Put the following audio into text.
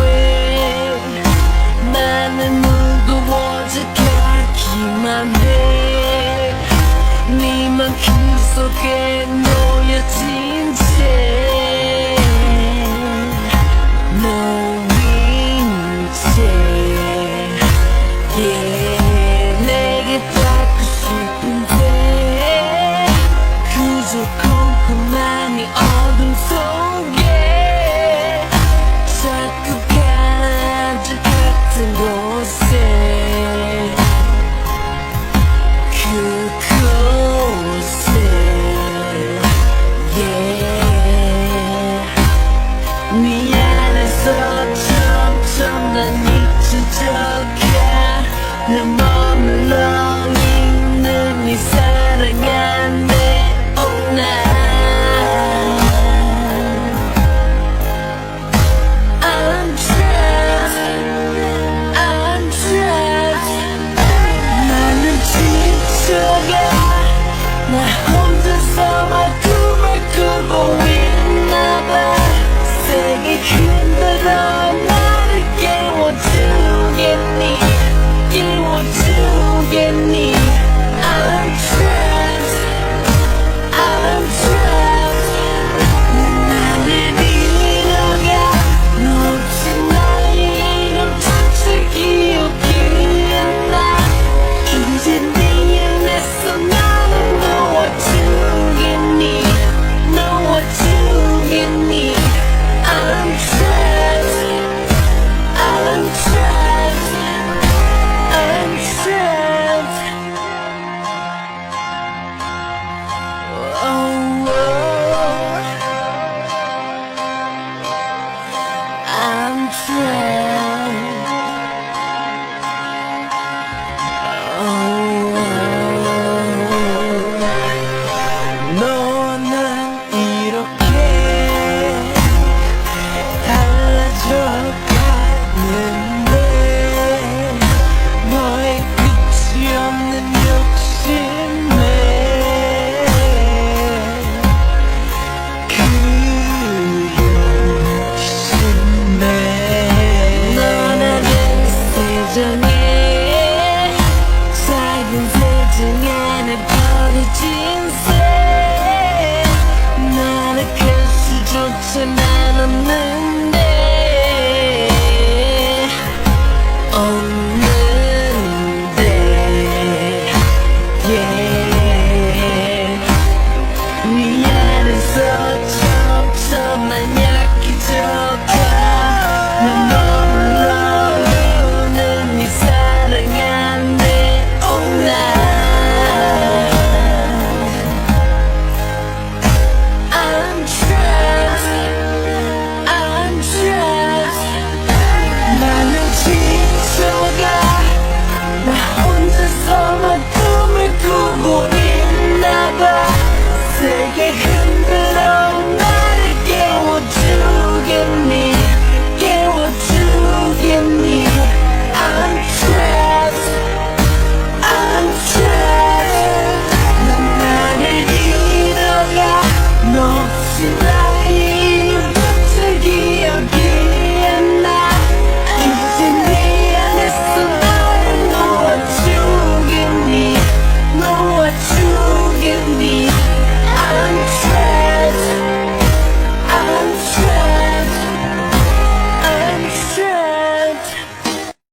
왜 나는 무거워져 가기만 해. 네만큼 속에 놓여진 채 놓인 채 내게 닿고 싶은데 그저 컴컴한 이 어둠 속에 자꾸 가지 같은 곳에 그곳에 미안해서 점점 난 잊혀져가 내 머물러 있는 이 사랑 안에 오나 I'm trapped, I'm trapped. 나는 지쳐가 나 혼자서만 꿈을 꾸고 있나봐. 세게 흔들어 나를 깨워주겠니 깨워주겠니. I'm trapped, I'm trapped. 나를 잃어가 놓친 나의 이름 자체 기억이 안 나. 이제 네 안에서 나는 놓아주겠니 놓아주겠니. I'm trapped, I'm trapped, I'm trapped. Oh, I'm trapped. 너와 난 이렇게 달라져 가는데 너의 끝이 없는 욕심에 그 욕심에 너 나는 세상에 작은 세상 안에 버려진 새 나를 갈 수조차 난 없는데 미안해서 점점 난 약해져가 난